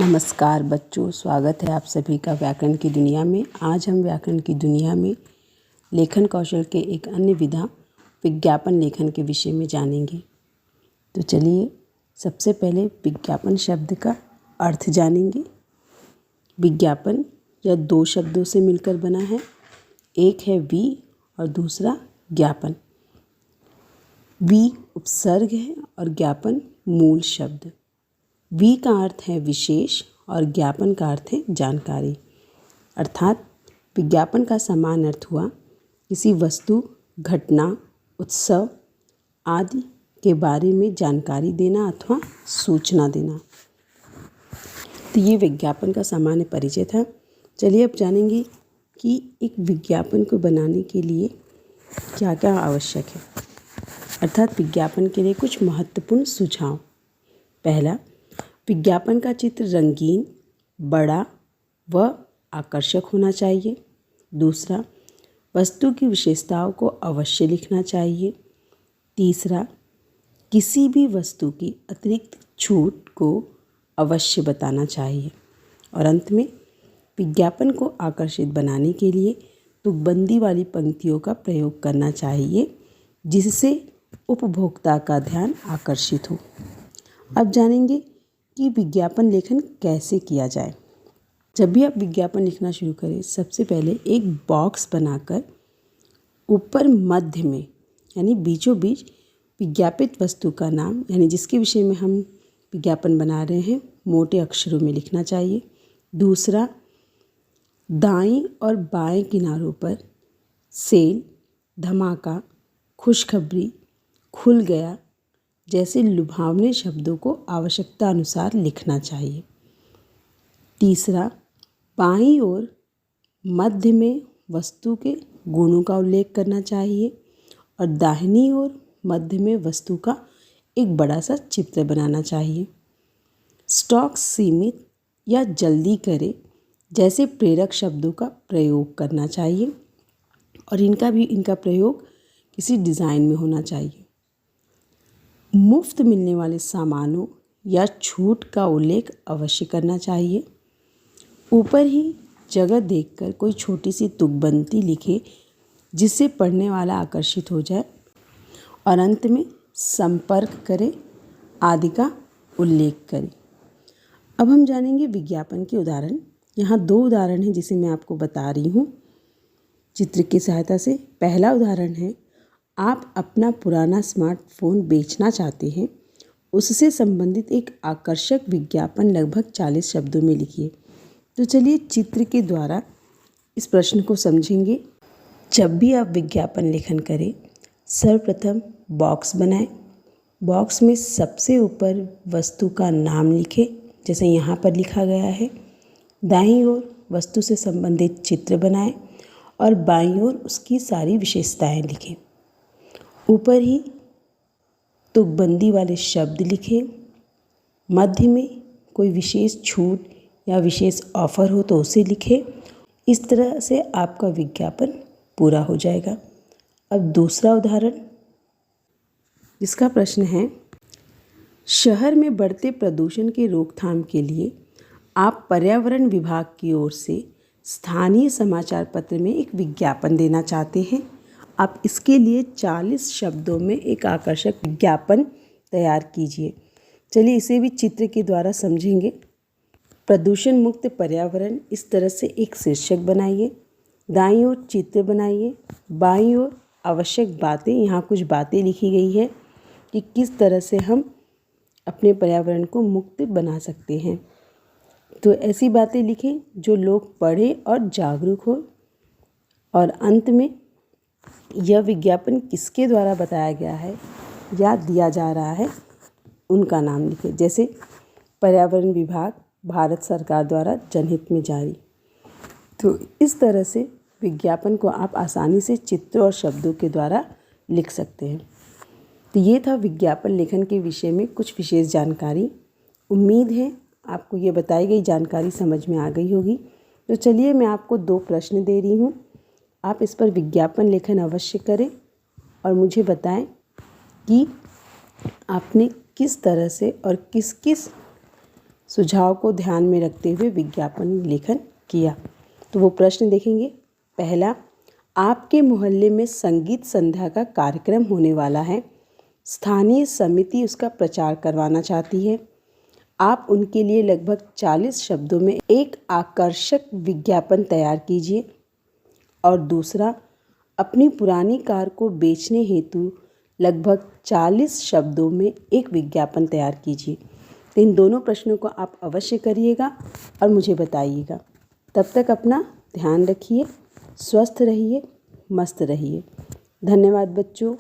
नमस्कार बच्चों, स्वागत है आप सभी का व्याकरण की दुनिया में। आज हम व्याकरण की दुनिया में लेखन कौशल के एक अन्य विधा विज्ञापन लेखन के विषय में जानेंगे। तो चलिए सबसे पहले विज्ञापन शब्द का अर्थ जानेंगे। विज्ञापन यह दो शब्दों से मिलकर बना है, एक है वी और दूसरा ज्ञापन। वी उपसर्ग है और ज्ञापन मूल शब्द। वी का अर्थ है विशेष और ज्ञापन का अर्थ है जानकारी। अर्थात विज्ञापन का समान अर्थ हुआ किसी वस्तु, घटना, उत्सव आदि के बारे में जानकारी देना अथवा सूचना देना। तो ये विज्ञापन का सामान्य परिचय था। चलिए अब जानेंगे कि एक विज्ञापन को बनाने के लिए क्या क्या आवश्यक है, अर्थात विज्ञापन के लिए कुछ महत्वपूर्ण सुझाव। पहला, विज्ञापन का चित्र रंगीन, बड़ा व आकर्षक होना चाहिए। दूसरा, वस्तु की विशेषताओं को अवश्य लिखना चाहिए। तीसरा, किसी भी वस्तु की अतिरिक्त छूट को अवश्य बताना चाहिए। और अंत में, विज्ञापन को आकर्षित बनाने के लिए तुकबंदी वाली पंक्तियों का प्रयोग करना चाहिए, जिससे उपभोक्ता का ध्यान आकर्षित हो। अब जानेंगे कि विज्ञापन लेखन कैसे किया जाए। जब भी आप विज्ञापन लिखना शुरू करें, सबसे पहले एक बॉक्स बनाकर ऊपर मध्य में यानी बीचों बीच विज्ञापित वस्तु का नाम यानी जिसके विषय में हम विज्ञापन बना रहे हैं मोटे अक्षरों में लिखना चाहिए। दूसरा, दाईं और बाएं किनारों पर सेल, धमाका, खुशखबरी, खुल गया जैसे लुभावने शब्दों को आवश्यकता अनुसार लिखना चाहिए। तीसरा, बाईं ओर मध्य में वस्तु के गुणों का उल्लेख करना चाहिए और दाहिनी ओर मध्य में वस्तु का एक बड़ा सा चित्र बनाना चाहिए। स्टॉक सीमित या जल्दी करें जैसे प्रेरक शब्दों का प्रयोग करना चाहिए और इनका प्रयोग किसी डिज़ाइन में होना चाहिए। मुफ्त मिलने वाले सामानों या छूट का उल्लेख अवश्य करना चाहिए। ऊपर ही जगह देखकर कोई छोटी सी तुकबंदी लिखे जिससे पढ़ने वाला आकर्षित हो जाए और अंत में संपर्क करें आदि का उल्लेख करें। अब हम जानेंगे विज्ञापन के उदाहरण। यहाँ दो उदाहरण हैं जिसे मैं आपको बता रही हूँ चित्र की सहायता से। पहला उदाहरण है, आप अपना पुराना स्मार्टफोन बेचना चाहते हैं, उससे संबंधित एक आकर्षक विज्ञापन लगभग 40 शब्दों में लिखिए। तो चलिए चित्र के द्वारा इस प्रश्न को समझेंगे। जब भी आप विज्ञापन लेखन करें, सर्वप्रथम बॉक्स बनाएं। बॉक्स में सबसे ऊपर वस्तु का नाम लिखें, जैसे यहाँ पर लिखा गया है। दाईं ओर वस्तु से संबंधित चित्र बनाएं और बाईं ओर उसकी सारी विशेषताएं लिखें। ऊपर ही तुकबंदी वाले शब्द लिखें। मध्य में कोई विशेष छूट या विशेष ऑफर हो तो उसे लिखें। इस तरह से आपका विज्ञापन पूरा हो जाएगा। अब दूसरा उदाहरण, जिसका प्रश्न है, शहर में बढ़ते प्रदूषण के रोकथाम के लिए आप पर्यावरण विभाग की ओर से स्थानीय समाचार पत्र में एक विज्ञापन देना चाहते हैं। आप इसके लिए 40 शब्दों में एक आकर्षक विज्ञापन तैयार कीजिए। चलिए इसे भी चित्र के द्वारा समझेंगे। प्रदूषण मुक्त पर्यावरण, इस तरह से एक शीर्षक बनाइए। दाईं ओर चित्र बनाइए, बाईं ओर आवश्यक बातें, यहाँ कुछ बातें लिखी गई है कि किस तरह से हम अपने पर्यावरण को मुक्त बना सकते हैं। तो ऐसी बातें लिखें जो लोग पढ़ें और जागरूक हो। और अंत में यह विज्ञापन किसके द्वारा बताया गया है या दिया जा रहा है उनका नाम लिखें, जैसे पर्यावरण विभाग, भारत सरकार द्वारा जनहित में जारी। तो इस तरह से विज्ञापन को आप आसानी से चित्र और शब्दों के द्वारा लिख सकते हैं। तो ये था विज्ञापन लेखन के विषय में कुछ विशेष जानकारी। उम्मीद है आपको ये बताई गई जानकारी समझ में आ गई होगी। तो चलिए मैं आपको 2 प्रश्न दे रही हूँ, आप इस पर विज्ञापन लेखन अवश्य करें और मुझे बताएं कि आपने किस तरह से और किस किस सुझाव को ध्यान में रखते हुए विज्ञापन लेखन किया। तो वो प्रश्न देखेंगे। पहला, आपके मोहल्ले में संगीत संध्या का कार्यक्रम होने वाला है। स्थानीय समिति उसका प्रचार करवाना चाहती है। आप उनके लिए लगभग 40 शब्दों में एक आकर्षक विज्ञापन तैयार कीजिए। और दूसरा, अपनी पुरानी कार को बेचने हेतु लगभग 40 शब्दों में एक विज्ञापन तैयार कीजिए। तो इन दोनों प्रश्नों को आप अवश्य करिएगा और मुझे बताइएगा। तब तक अपना ध्यान रखिए, स्वस्थ रहिए, मस्त रहिए। धन्यवाद बच्चों।